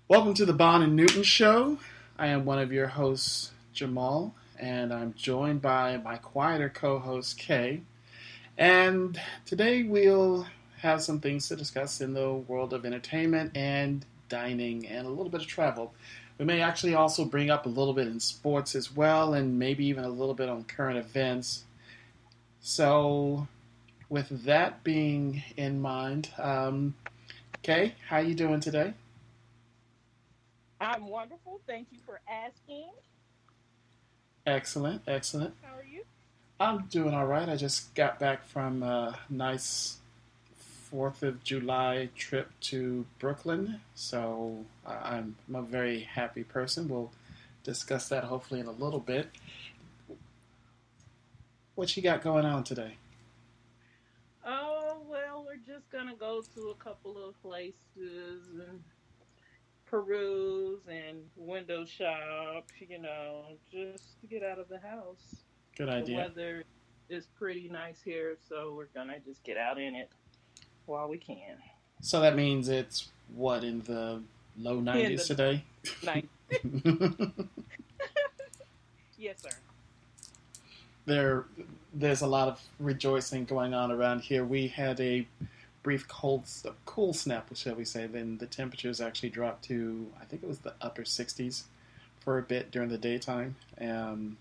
Welcome to the Bond and Newton Show. I am one of your hosts, Jamal, and I'm joined by my quieter co-host, Kay. And today we'll have some things to discuss in the world of entertainment and dining and a little bit of travel. We may actually also bring up a little bit in sports as well, and maybe even a little bit on current events. So, with that being in mind, Kay, how you doing today? I'm wonderful. Thank you for asking. Excellent, excellent. How are you? I'm doing all right. I just got back from a nice 4th of July trip to Brooklyn, so I'm a very happy person. We'll discuss that hopefully in a little bit. What you got going on today? Oh, well, we're just going to go to a couple of places and peruse and window shop, just to get out of the house. Good The idea. weather is pretty nice here, so we're going to just get out in it while we can. So that means it's what in the low In 90s the today? night. Yes, sir. there, there's a lot of rejoicing going on around here. We had a brief cool snap, shall we say. Then the temperatures actually dropped to, I think it was the upper 60s for a bit during the daytime, and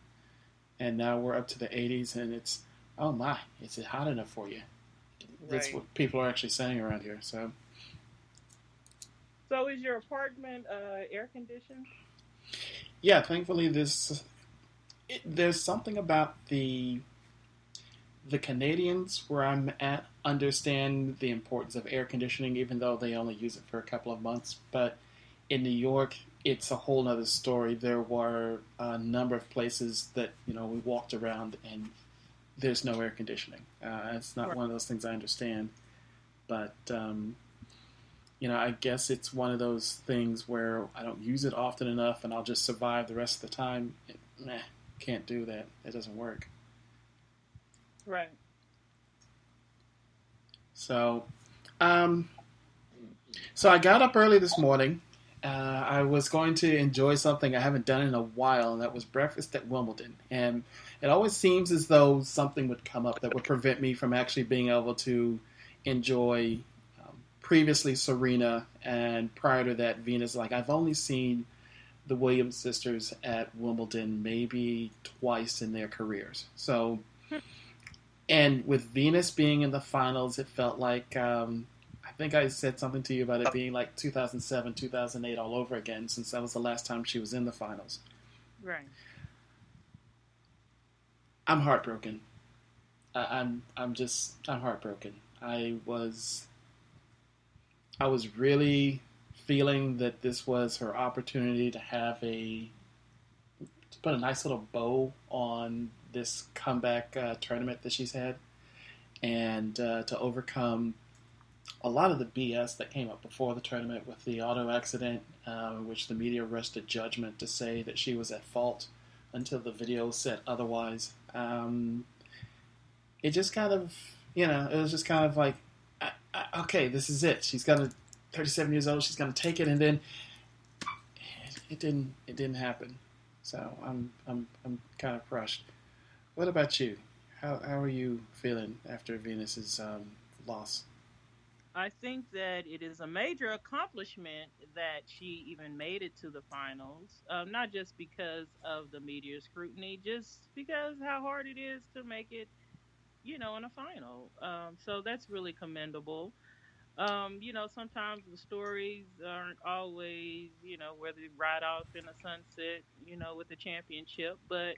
now we're up to the 80s, and it's oh my, is it hot enough for you? That's Right. what people are actually saying around here. So So is your apartment air conditioned? yeah, thankfully there's something about the Canadians where I'm at understand the importance of air conditioning, even though they only use it for a couple of months. But in New York, it's a whole other story. There were a number of places that we walked around and there's no air conditioning. It's not Right. one of those things I understand, but I guess it's one of those things where I don't use it often enough, and I'll just survive the rest of the time. Nah, can't do that. It doesn't work. Right. So, um, so I got up early this morning. I was going to enjoy something I haven't done in a while, and that was breakfast at Wimbledon. And it always seems as though something would come up that would prevent me from actually being able to enjoy previously Serena and prior to that Venus. Like I've only seen the Williams sisters at Wimbledon maybe twice in their careers. So, and with Venus being in the finals, it felt like I think I said something to you about it being like 2007, 2008 all over again, since that was the last time she was in the finals. Right. I'm heartbroken. I'm heartbroken. I was really feeling that this was her opportunity to have to put a nice little bow on this comeback tournament that she's had, and to overcome a lot of the BS that came up before the tournament with the auto accident, which the media rushed to judgment to say that she was at fault until the video said otherwise. It just kind of, it was just kind of like, okay, this is it. She's got 37 years old. She's going to take it, and then it didn't happen. So I'm kind of crushed. What about you? How are you feeling after Venus's loss? I think that it is a major accomplishment that she even made it to the finals. Not just because of the media scrutiny, just because how hard it is to make it, in a final. So that's really commendable. Sometimes the stories aren't always, where they ride off in the sunset, with the championship, but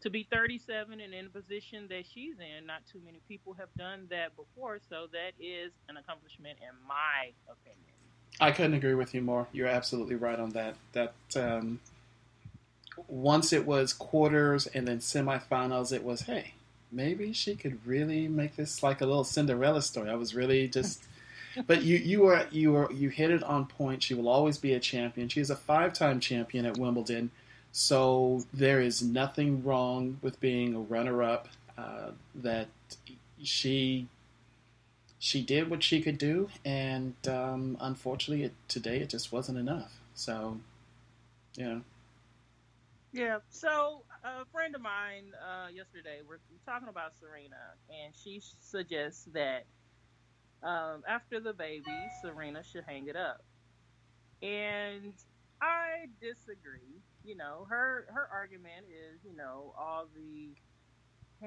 to be 37 and in a position that she's in, not too many people have done that before. So that is an accomplishment, in my opinion. I couldn't agree with you more. You're absolutely right on that. That once it was quarters and then semifinals, it was hey, maybe she could really make this like a little Cinderella story. I was really just, but you hit it on point. She will always be a champion. She's a five-time champion at Wimbledon, so there is nothing wrong with being a runner-up. That she she did what she could do, and unfortunately, today it just wasn't enough. So, yeah. Yeah. So a friend of mine yesterday we're talking about Serena, and she suggests that after the baby, Serena should hang it up, and I disagree. Her argument is, all the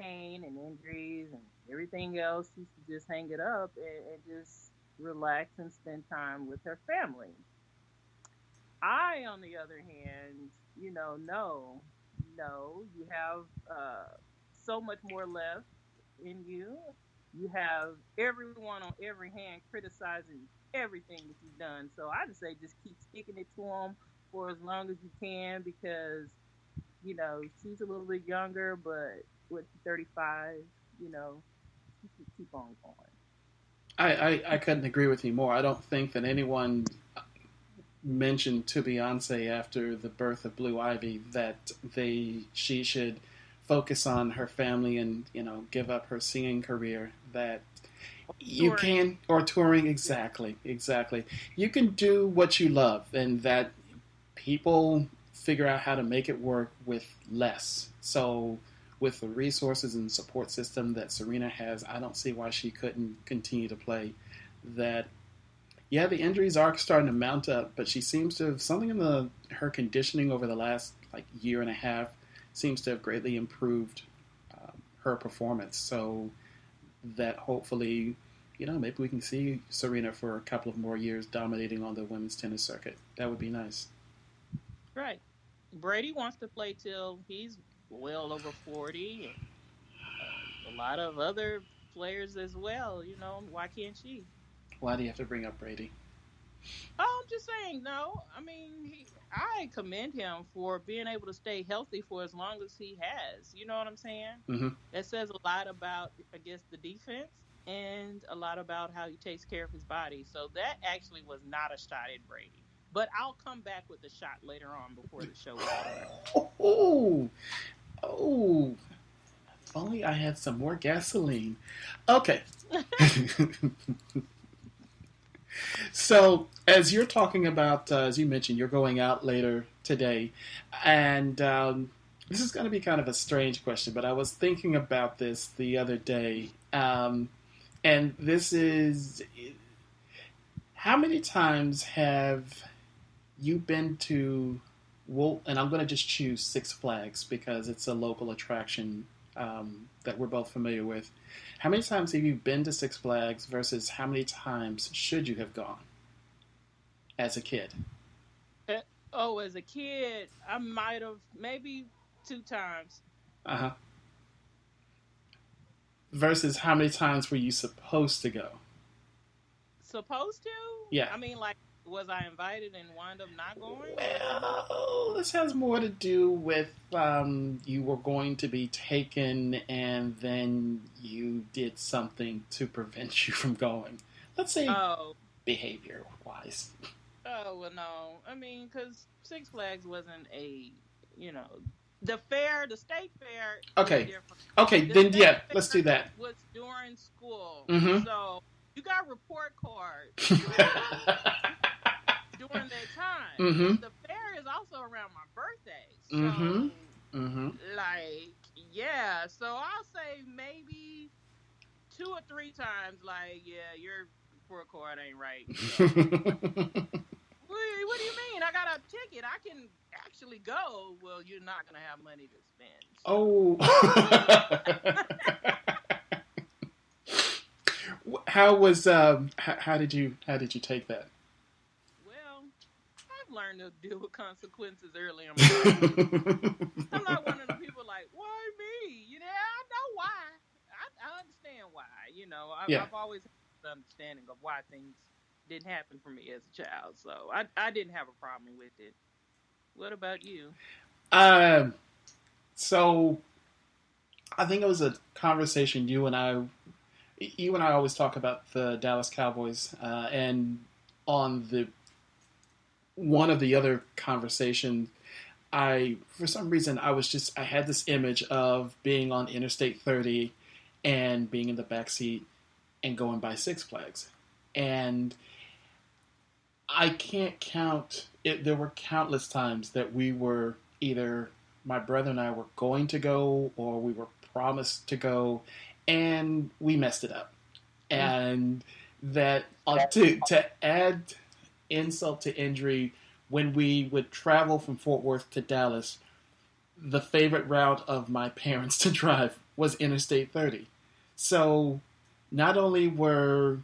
pain and injuries and everything else, she should just hang it up and just relax and spend time with her family. I, on the other hand, no, no, you have so much more left in you. You have everyone on every hand criticizing everything that you've done. So I just say just keep sticking it to them for as long as you can, because she's a little bit younger, but with 35, you know, she should keep on going. I couldn't agree with you more. I don't think that anyone mentioned to Beyonce after the birth of Blue Ivy that she should focus on her family and give up her singing career. That you Touring. can, or touring, Yeah. exactly. You can do what you love, and that people figure out how to make it work with less. So with the resources and support system that Serena has, I don't see why she couldn't continue to play. That Yeah, the injuries are starting to mount up, but she seems to have something in the her conditioning over the last like year and a half seems to have greatly improved her performance. So that hopefully, maybe we can see Serena for a couple of more years dominating on the women's tennis circuit. That would be nice. Right. Brady wants to play till he's well over 40, and a lot of other players as well. Why can't she? Why do you have to bring up Brady? Oh, I'm just saying, no. I mean, I commend him for being able to stay healthy for as long as he has. You know what I'm saying? Mm-hmm. That says a lot about, I guess, the defense, and a lot about how he takes care of his body. So that actually was not a shot at Brady. But I'll come back with a shot later on before the show is over. Oh, oh! If only I had some more gasoline. Okay. So, as you're talking about, as you mentioned, you're going out later today, and this is going to be kind of a strange question, but I was thinking about this the other day, and this is how many times have you been to Wolf? And I'm going to just choose Six Flags because it's a local attraction that we're both familiar with. How many times have you been to Six Flags versus how many times should you have gone as a kid? Uh, oh, as a kid, I might have maybe 2 times. Uh huh. Versus how many times were you supposed to go? Supposed to? Yeah. I mean, like, was I invited and wind up not going? Well, this has more to do with you were going to be taken and then you did something to prevent you from going. Let's say Oh, behavior wise. oh, well, no. I mean, because Six Flags wasn't you know, the fair, the state fair is Okay. different. Okay, The then state yeah, let's do fair that. was during school. Mm So you got report cards hmm. during that time. mm hmm. And the fair is also around my birthday. Mm hmm. So, Mm hmm. like, yeah. So I'll say maybe 2 or 3 times, like, yeah, your report card ain't right. So, what do you mean? I got a ticket. I can actually go. Well, you're not going to have money to spend. So, Oh. How was how did you take that? well, I've learned to deal with consequences early in my life. I'm not one of the people like, why me? I know why. I understand why. Yeah. I've always had an understanding of why things didn't happen for me as a child. So I didn't have a problem with it. What about you? Um. So I think it was a conversation you and I always talk about the Dallas Cowboys, and on the one of the other conversations, for some reason I had this image of being on Interstate 30 and being in the back seat and going by Six Flags, and I can't count there were countless times that we were either my brother and I were going to go or we were promised to go, and we messed it up. And that to add insult to injury, when we would travel from Fort Worth to Dallas, the favorite route of my parents to drive was Interstate 30. So not only were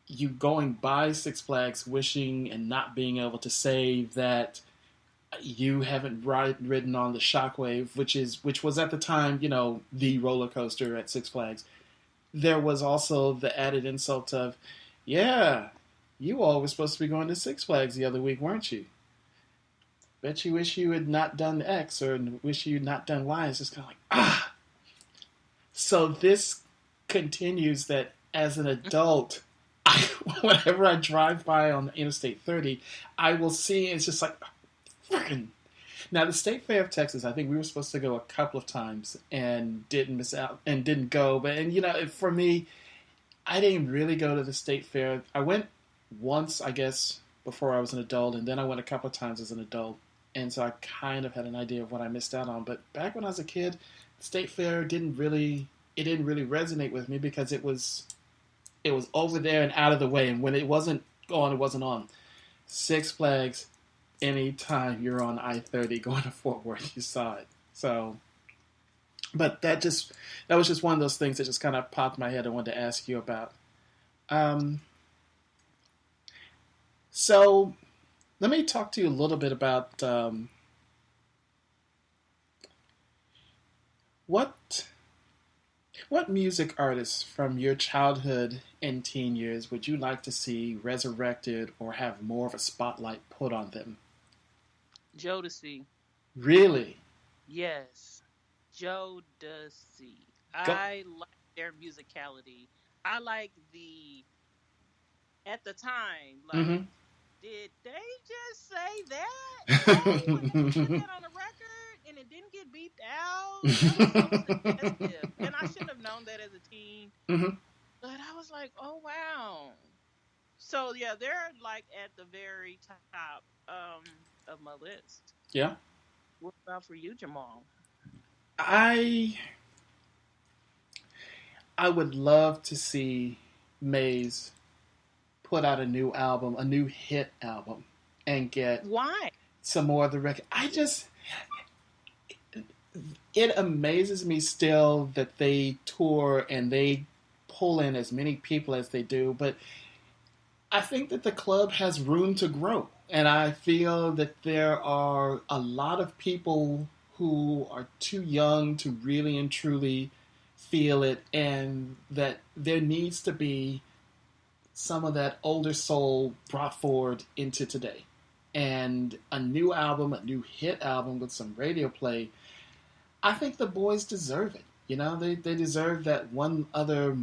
you going by Six Flags wishing and not being able to say that you haven't ridden on the Shockwave, which was at the time, the roller coaster at Six Flags. There was also the added insult of, yeah, you all were supposed to be going to Six Flags the other week, weren't you? Bet you wish you had not done X or wish you had not done Y. It's just kind of like, ah. So this continues that as an adult, whenever I drive by on Interstate 30, I will see it's just like, freaking. Now, the State Fair of Texas, I think we were supposed to go a couple of times and didn't miss out and didn't go. But, for me, I didn't really go to the State Fair. I went once, I guess, before I was an adult, and then I went a couple of times as an adult. And so I kind of had an idea of what I missed out on. But back when I was a kid, the State Fair didn't really resonate with me because it was over there and out of the way. And when it wasn't on, it wasn't on. Six Flags, anytime you're on I-30 going to Fort Worth, you saw it. So, but that was just one of those things that just kind of popped in my head. I wanted to ask you about. So let me talk to you a little bit about what music artists from your childhood and teen years would you like to see resurrected or have more of a spotlight put on them? Jodeci. Really? Yes. Jodeci. Go. I like their musicality. I like at the time, like, did they just say that? Oh, and they put that on the record and it didn't get beeped out? That was so suggestive. And I should have known that as a teen. But I was like, oh, wow. So, yeah, they're like at the very top of my list. Yeah. What about for you, Jamal? I would love to see Maze put out a new album, a new hit album, and get some more of the record. It amazes me still that they tour and they pull in as many people as they do, but I think that the club has room to grow. And I feel that there are a lot of people who are too young to really and truly feel it, and that there needs to be some of that older soul brought forward into today. And a new album, a new hit album with some radio play, I think the boys deserve it. They deserve that one other,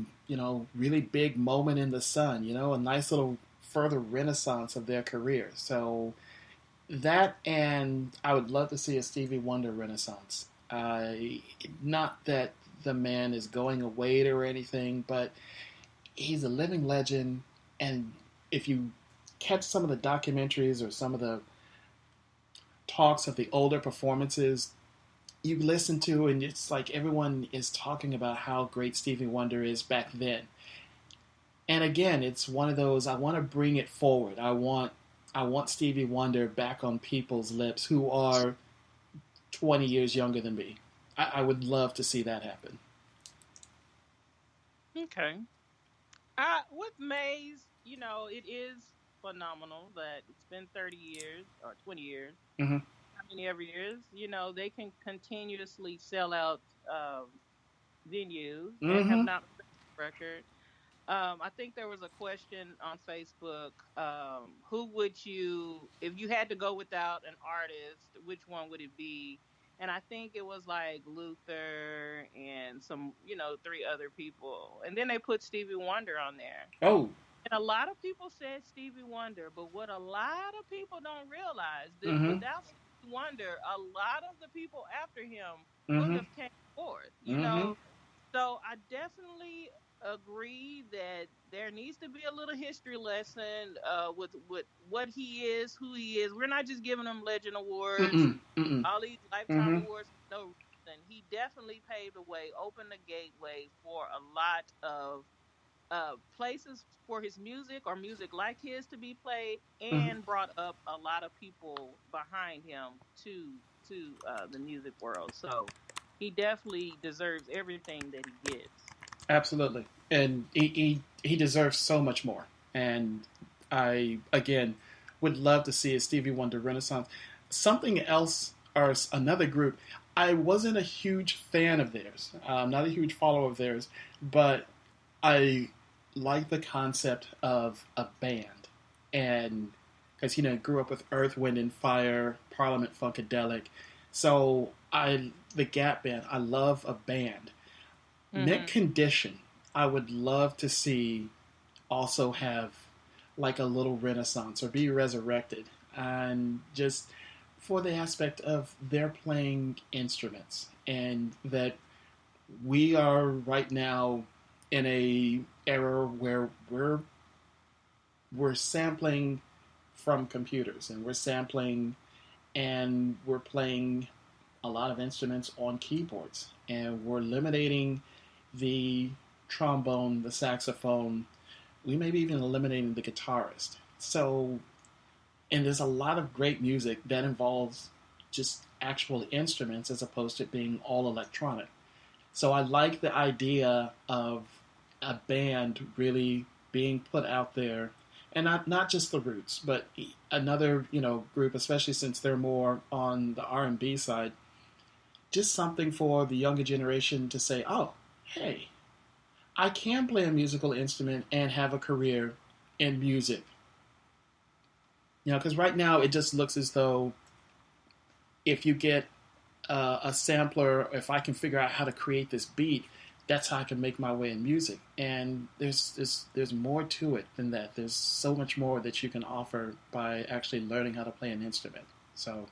really big moment in the sun, a nice little further renaissance of their career. So that, and I would love to see a Stevie Wonder renaissance. Not that the man is going away or anything, but he's a living legend. And if you catch some of the documentaries or some of the talks of the older performances, you listen to, and it's like everyone is talking about how great Stevie Wonder is back then. And again, it's one of those, I want to bring it forward. I want Stevie Wonder back on people's lips who are 20 years younger than me. I would love to see that happen. Okay. With Maze, it is phenomenal that it's been 30 years or 20 years. Mm-hmm. How many ever years? They can continuously sell out venues and have not record. I think there was a question on Facebook. Who would you, if you had to go without an artist, which one would it be? And I think it was like Luther and some, 3 other people. And then they put Stevie Wonder on there. Oh. And a lot of people said Stevie Wonder, but what a lot of people don't realize that without Stevie Wonder, a lot of the people after him would have came forth, So I definitely agree that there needs to be a little history lesson with what he is, who he is. We're not just giving him legend awards, Mm-mm, mm-mm. all these lifetime Mm-hmm. awards for no reason. He definitely paved the way, opened the gateway for a lot of places for his music or music like his to be played, Mm-hmm. and brought up a lot of people behind him to the music world. So he definitely deserves everything that he gets. Absolutely, and he deserves so much more. And I again would love to see a Stevie Wonder Renaissance. Something else or another group. I wasn't a huge fan of theirs. Not a huge follower of theirs, but I like the concept of a band, and because grew up with Earth, Wind and Fire, Parliament Funkadelic, so I the Gap Band. I love a band. Mint Hmm. Condition, I would love to see also have like a little renaissance or be resurrected, and just for the aspect of they're playing instruments, and that we are right now in a era where we're sampling from computers, and we're sampling and we're playing a lot of instruments on keyboards, and we're eliminating the trombone, the saxophone. We may be even eliminating the guitarist. So, and there's a lot of great music that involves just actual instruments as opposed to it being all electronic. So I like the idea of a band really being put out there, and not just the Roots, but another group, especially since they're more on the R&B side. Just something for the younger generation to say, "Oh, hey, I can play a musical instrument and have a career in music." Because right now it just looks as though if you get a sampler, if I can figure out how to create this beat, that's how I can make my way in music. And there's more to it than that. There's so much more that you can offer by actually learning how to play an instrument. So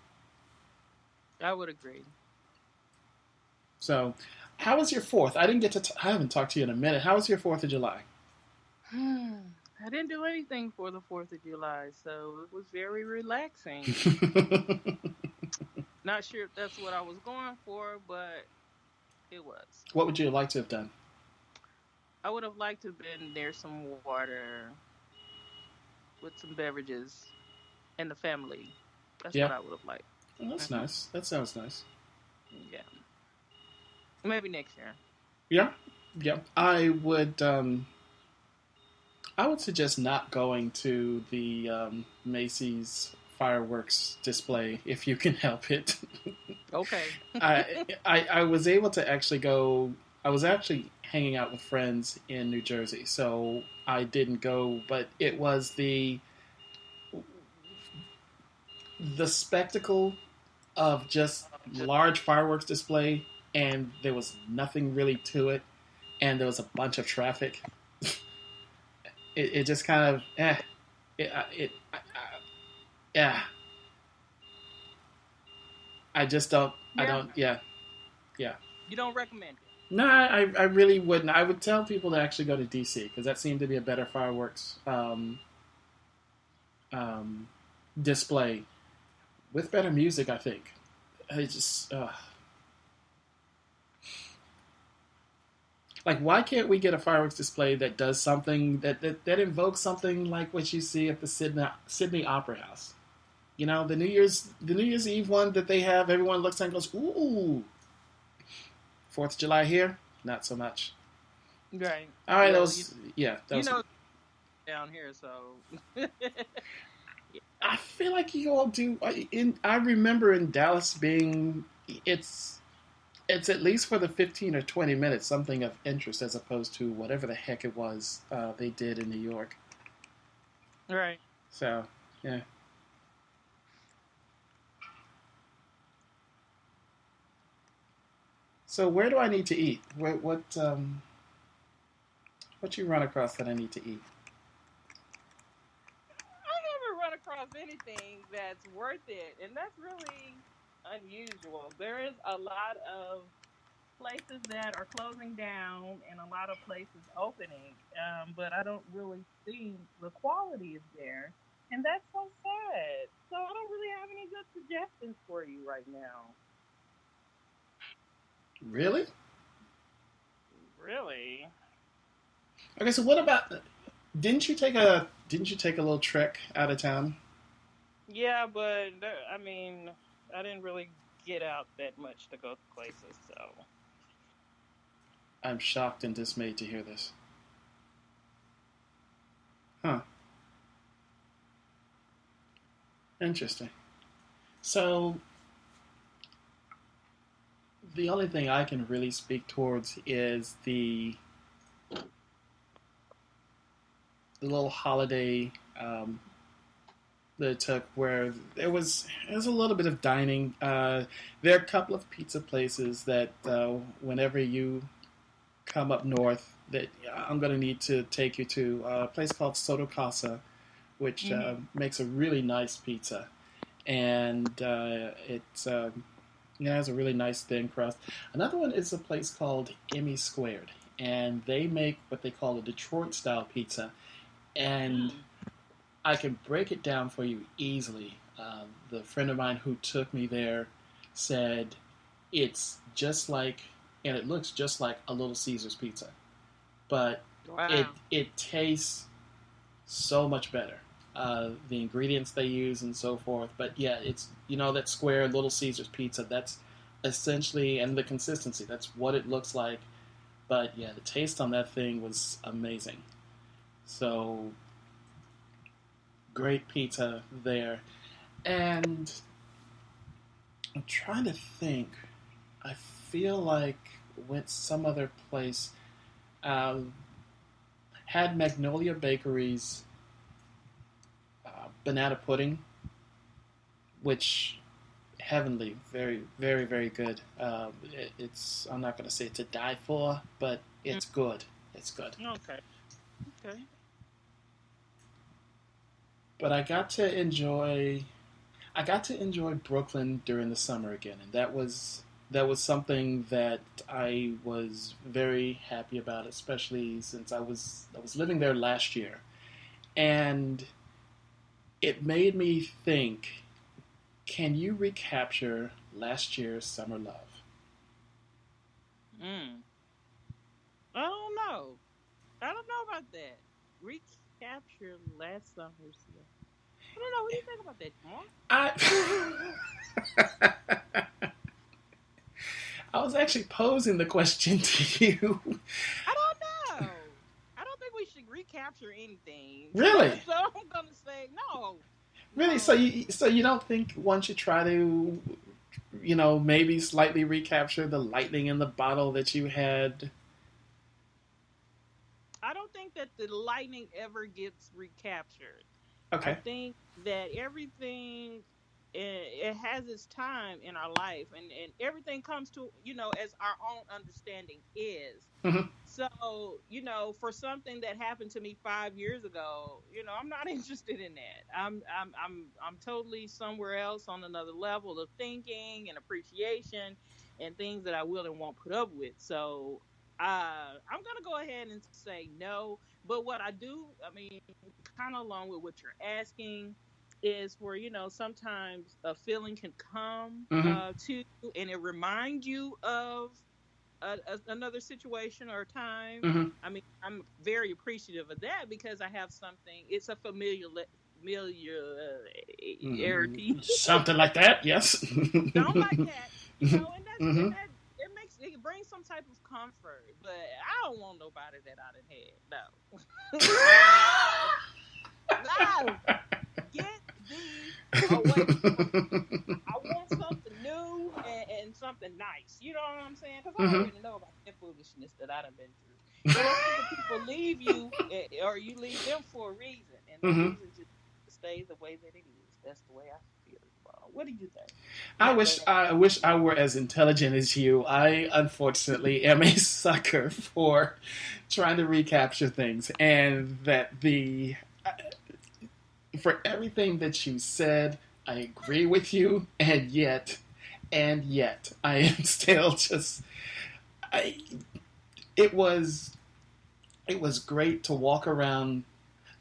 I would agree. so, how was your fourth? I didn't get to. I haven't talked to you in a minute. How was your Fourth of July? I didn't do anything for the 4th of July, so it was very relaxing. Not sure if that's what I was going for, but it was. What would you like to have done? I would have liked to have been near some water with some beverages and the family. That's Yeah, what I would have liked. well, that's Hmm. nice. That sounds nice. Yeah, maybe next year. Yeah, yeah. I would suggest not going to the Macy's fireworks display if you can help it. Okay. I was able to actually go. I was actually hanging out with friends in New Jersey, so I didn't go. But it was the spectacle of just large fireworks display, and there was nothing really to it, and there was a bunch of traffic. It just kind of yeah. I just don't. I Yeah, don't. Yeah, yeah. you don't recommend it. No, I really wouldn't. I would tell people to actually go to DC because that seemed to be a better fireworks um, display with better music. I think. I just like, why can't we get a fireworks display that does something that invokes something like what you see at the Sydney Opera House? The New Year's Eve one that they have. Everyone looks and goes, "Ooh, 4th of July here." Not so much. Right. All right, that Well, was yeah. That you was. know down here, so yeah. I feel like you all do. I remember in Dallas being it's it's at least for the 15 or 20 minutes something of interest as opposed to whatever the heck it was they did in New York. Right. So yeah. So where do I need to eat? What you run across that I need to eat? I haven't run across anything that's worth it, and that's really unusual. There is a lot of places that are closing down and a lot of places opening, but I don't really see the quality is there, and that's so sad. So I don't really have any good suggestions for you right now. Really? Really? Okay, so what about? Didn't you take a little trek out of town? Yeah, but I mean, I didn't really get out that much to go to places, so. I'm shocked and dismayed to hear this. Huh? Interesting. So the only thing I can really speak towards is the little holiday that it took where there was a little bit of dining. There are a couple of pizza places that whenever you come up north that I'm going to need to take you to a place called Soto Casa, which Mhm. makes a really nice pizza, and it has a really nice thin crust. Another one is a place called Emmy Squared, and they make what they call a Detroit style pizza, and Mm. I can break it down for you easily. The friend of mine who took me there said it's just like, and it looks just like a Little Caesars pizza, but it Wow. it tastes so much better. The ingredients they use and so forth, but yeah, it's that square Little Caesars pizza. That's essentially, and the consistency. That's what it looks like. But yeah, the taste on that thing was amazing. So great pizza there. And I'm trying to think. I feel like went some other place. Um, had Magnolia Bakery's banana pudding, which heavenly, very, very, very good. It's I'm not going to say to die for, but Mm. it's good. It's good. Okay. Okay. But I got to enjoy Brooklyn during the summer again, and that was something that I was very happy about, especially since I was living there last year, and it made me think: can you recapture last year's summer love? Mm. I don't know. I don't know about that. Recapture last summer's. I don't know. What do you think about that, Jamal? I I was actually posing the question to you. I don't know. I don't think we should recapture anything. Really? So I'm gonna say no, Really? So no. you don't think one should try to maybe slightly recapture the lightning in the bottle that you had? I don't think that the lightning ever gets recaptured. I Okay. think that everything it has its time in our life, and everything comes to as our own understanding is. Hmm. So for something that happened to me 5 years ago, I'm not interested in that. I'm totally somewhere else on another level of thinking and appreciation and things that I will and won't put up with. So I'm gonna go ahead and say no. But what I do, I mean, kind of along with what you're asking, is where sometimes a feeling can come Hmm. to you and it reminds you of another situation or time. Hmm. I mean, I'm very appreciative of that because I have something. It's a familiarity. Something like that. Yes. Don't like that, and Hmm. that it makes it brings some type of comfort. But I don't want nobody that I done had. No, no, get thee away from me. I want something new and something nice. You know what I'm saying? Because I Hmm. already know about the foolishness that I done been through. Either people leave you, or you leave them for a reason, and that Hmm. reason just stays the way that it is. That's the way I feel. Well, what do you think? I Now wish that I wish I were as intelligent as you. I unfortunately am a sucker for trying to recapture things, and that the for everything that you said, I agree with you, and yet, I am still just I it was it was great to walk around.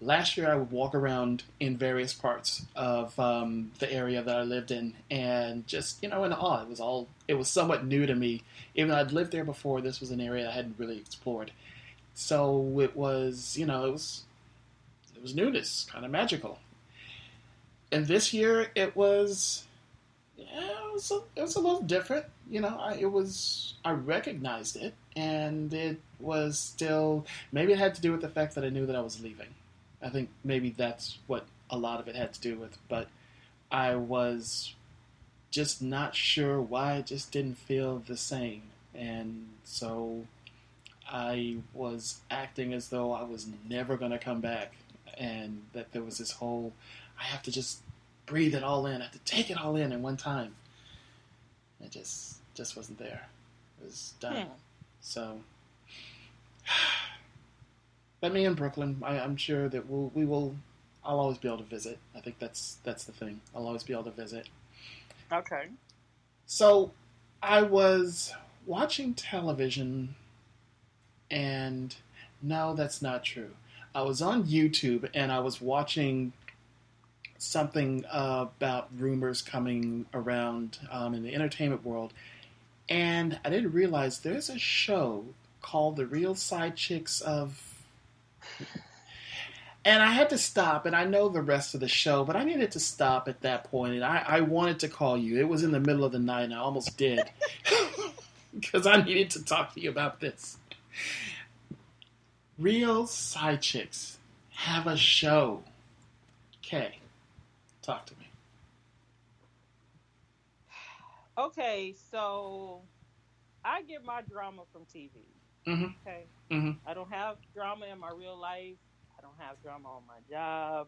Last year, I would walk around in various parts of the area that I lived in, and just in awe. It was somewhat new to me, even though I'd lived there before. This was an area I hadn't really explored, so it was it was newness, kind of magical. And this year, it was it was a little different. I recognized it, and it was still maybe it had to do with the fact that I knew that I was leaving. I think maybe that's what a lot of it had to do with. But I was just not sure why it just didn't feel the same, and so I was acting as though I was never going to come back, and that there was this whole I have to just breathe it all in. I have to take it all in one time. It just wasn't there. It was done. So, but me in Brooklyn, I'm sure that we will. I'll always be able to visit. I think that's the thing. I'll always be able to visit. Okay. So, I was watching television, and no, that's not true. I was on YouTube and I was watching something about rumors coming around in the entertainment world, and I didn't realize there's a show called The Real Side Chicks of. And I had to stop, and I know the rest of the show, but I needed to stop at that point, and I wanted to call you. It was in the middle of the night, and I almost did, because I needed to talk to you about this. Real Side Chicks have a show. Okay, talk to me. Okay, so I get my drama from TV. Mm-hmm. Okay. Mm-hmm. I don't have drama in my real life. I don't have drama on my job.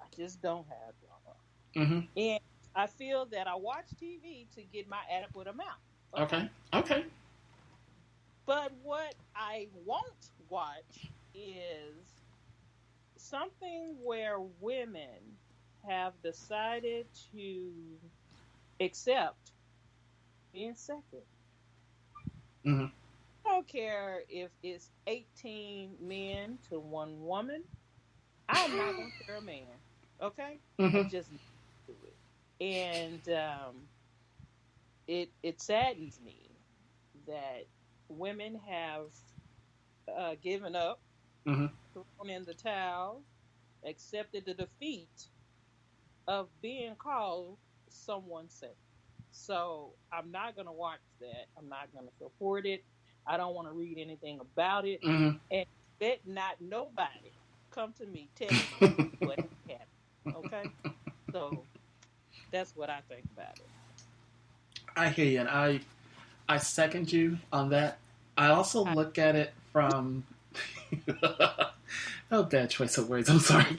I just don't have drama. Mm-hmm. And I feel that I watch TV to get my adequate amount. Okay. But what I won't watch is something where women have decided to accept being second. Mm-hmm. I don't care if it's 18 men to one woman. I'm not going to care a man. Okay? Mm-hmm. I just do it. And it saddens me that women have given up, Mm-hmm. thrown in the towel, accepted the defeat of being called someone's second. So I'm not going to watch that. I'm not going to support it. I don't want to read anything about it. Mm-hmm. And let not nobody come to me telling me what happened. Okay? So that's what I think about it. I hear you, and I second you on that. I also look at it from oh, bad choice of words. I'm sorry.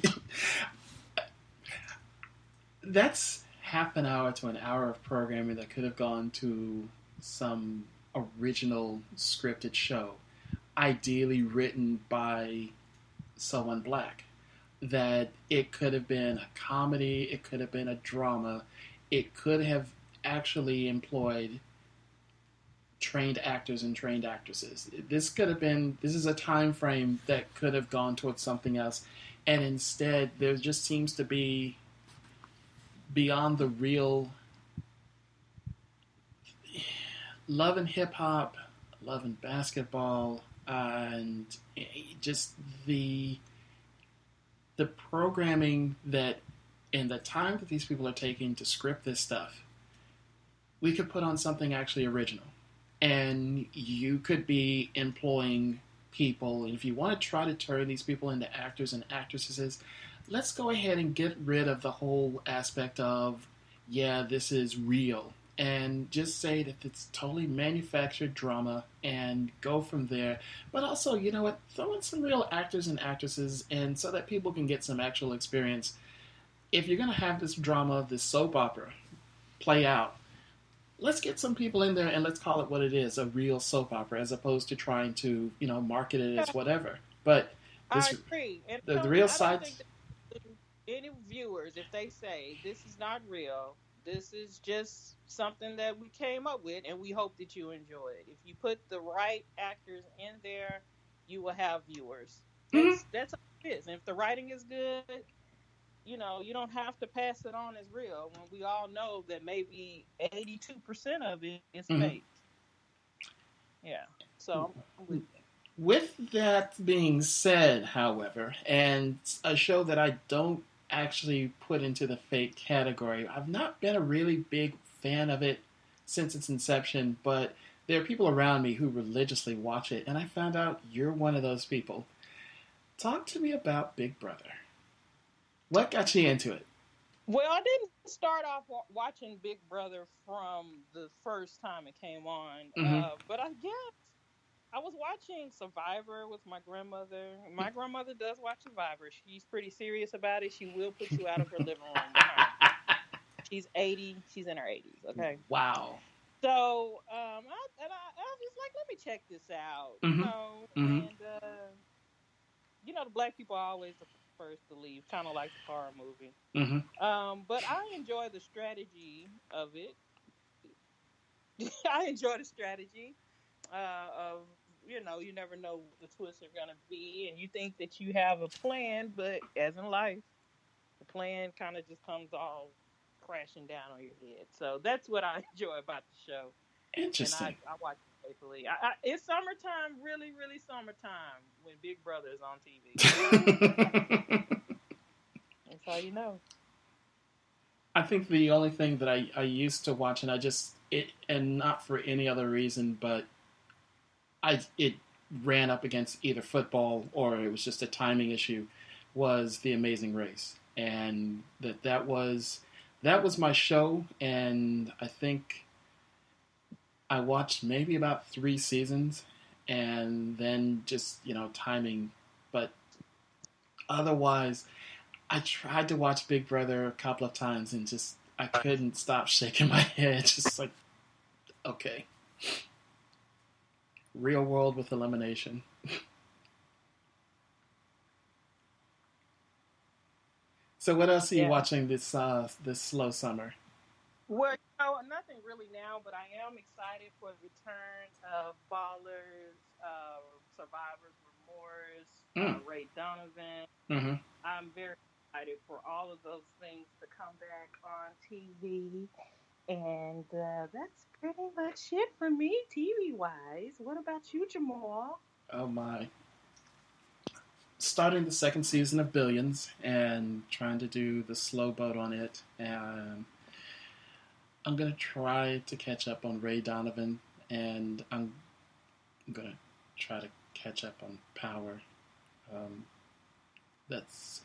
That's half an hour to an hour of programming that could have gone to some original scripted show, ideally written by someone black. That it could have been a comedy, it could have been a drama, it could have actually employed trained actors and trained actresses. This is a time frame that could have gone towards something else, and instead there just seems to be beyond the real love and hip hop, love and basketball, and just the programming that and the time that these people are taking to script this stuff. We could put on something actually original. And you could be employing people. And if you want to try to turn these people into actors and actresses, let's go ahead and get rid of the whole aspect of, yeah, this is real. And just say that it's totally manufactured drama and go from there. But also, you know what? Throw in some real actors and actresses, and so that people can get some actual experience. If you're going to have this drama, this soap opera, play out, let's get some people in there and let's call it what it is, a real soap opera, as opposed to trying to, market it as whatever. But I agree. And the real side. Any viewers, if they say this is not real, This is just something that we came up with, and we hope that you enjoy it. If you put the right actors in there, you will have viewers. Hmm. That's all it is. And if the writing is good, you don't have to pass it on as real when we all know that maybe 82% of it is Hmm. fake. Yeah. So I'm with you. With that being said, however, and a show that I don't actually put into the fake category, I've not been a really big fan of it since its inception, but there are people around me who religiously watch it, and I found out you're one of those people. Talk to me about Big Brother. What got you into it? Well, I didn't start off watching Big Brother from the first time it came on, Mm-hmm. but I guess I was watching Survivor with my grandmother. My grandmother does watch Survivor. She's pretty serious about it. She will put you out of her living room behind it. She's 80. She's in her 80s. Okay. Wow. So, I was just like, let me check this out, Mm-hmm. Mm-hmm. and the black people are always the first to leave, kind of like the horror movie. Mm-hmm. But I enjoy the strategy of it. I enjoy the strategy of you never know what the twists are gonna be, and you think that you have a plan, but as in life, the plan kind of just comes all crashing down on your head. So that's what I enjoy about the show, and I Interesting. I watch it faithfully. It's summertime, really, really summertime when Big Brother is on TV. That's how you know. I think the only thing that I used to watch, and I just it, and not for any other reason, but it ran up against either football or it was just a timing issue, was The Amazing Race, and that was my show, and I think I watched maybe about 3 seasons, and then just timing, but otherwise I tried to watch Big Brother a couple of times and just I couldn't stop shaking my head. Just like, okay, real world with elimination. So what else are you Yeah. watching this slow summer? Well, nothing really now, but I am excited for the return of Ballers, Survivor's Remorse, Mm. Ray Donovan. Mm-hmm. I'm very excited for all of those things to come back on TV. And that's pretty much it for me, TV wise. What about you, Jamal? Oh my! Starting the second season of Billions and trying to do the slow boat on it, and I'm gonna try to catch up on Ray Donovan, and I'm gonna try to catch up on Power. Um, that's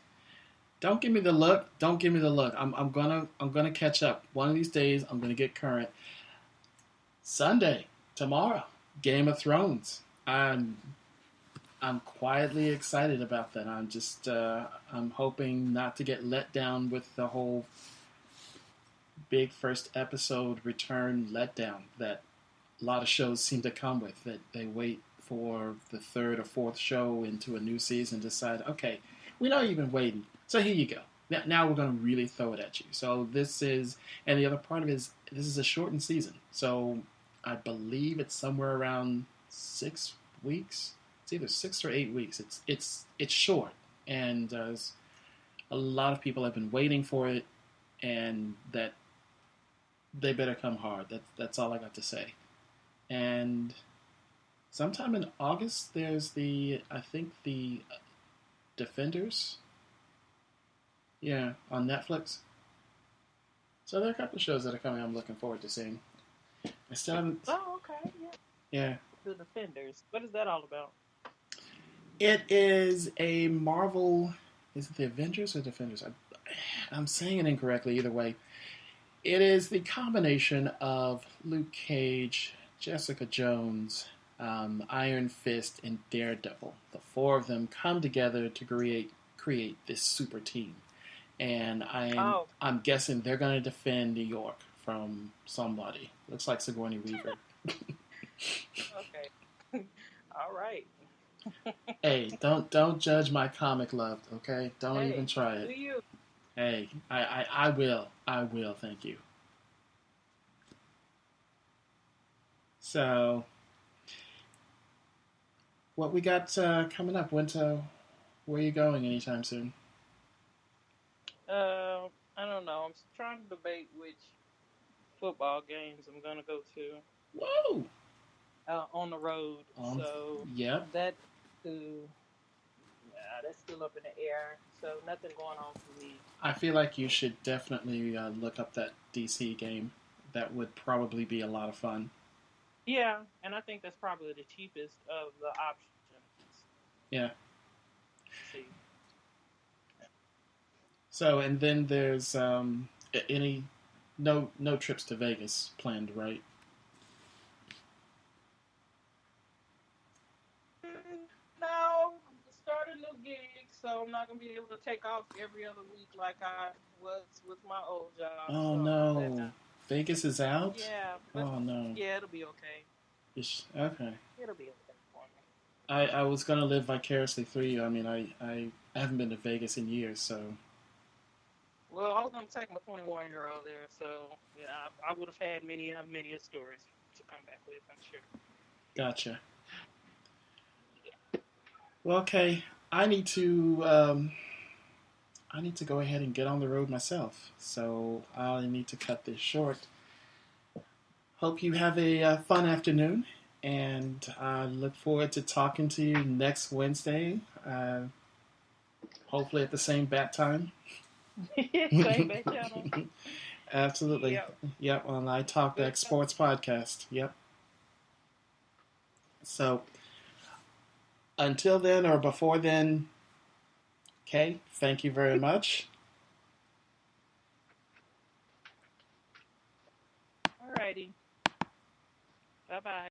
Don't give me the look. Don't give me the look. I'm gonna catch up. One of these days, I'm gonna get current. Sunday, tomorrow, Game of Thrones. I'm quietly excited about that. I'm hoping not to get let down with the whole big first episode return letdown that a lot of shows seem to come with. That they wait for the third or fourth show into a new season, decide, okay, we know you've been waiting, so here you go. Now we're going to really throw it at you. So and the other part of it is this is a shortened season. So I believe it's somewhere around 6 weeks. It's either 6 or 8 weeks. It's short, and a lot of people have been waiting for it, and that they better come hard. That's all I got to say. And sometime in August, there's I think the Defenders, yeah, on Netflix. So there are a couple of shows that are coming. I'm looking forward to seeing. I still haven't. Oh, okay. Yeah. Yeah, The Defenders. What is that all about? it is a Marvel. Is it the Avengers or Defenders? I'm saying it incorrectly either way. It is the combination of Luke Cage, Jessica Jones, Iron Fist, and Daredevil. The four of them come together to create this super team, and Oh, I'm guessing they're going to defend New York from somebody. Looks like Sigourney Weaver. okay. All right. Hey, don't judge my comic love, okay? Don't even Hey, try do it. you? Hey, I will. I will. Thank you. So, what we got coming up? Where are you going anytime soon? I don't know. I'm trying to debate which football games I'm gonna go to Whoa! on the road. Um, So yep. that too, yeah, that's still up in the air. So nothing going on for me. I feel like you should definitely look up that DC game. That would probably be a lot of fun. Yeah, and I think that's probably the cheapest of the options. Yeah. See. So, and then there's any no trips to Vegas planned, right? No, start a new gig, so I'm not gonna be able to take off every other week like I was with my old job. Oh So that no, Vegas is out. yeah, but Oh no. yeah, it'll be okay. Okay. It'll be okay for me. I was gonna live vicariously through you. I mean, I haven't been to Vegas in years, so Well, I was gonna take my 21-year-old there, so yeah, I would have had many stories to come back with. I'm sure. gotcha. Well, okay. I need to I need to go ahead and get on the road myself. So I need to cut this short. Hope you have a fun afternoon, and I look forward to talking to you next Wednesday. Hopefully at the same bat time. Same back channel. Absolutely. Yep. Yep. On I Talk Good Back talk. Sports Podcast. Yep. So until then or before then, okay, thank you very much. Alrighty. Bye bye.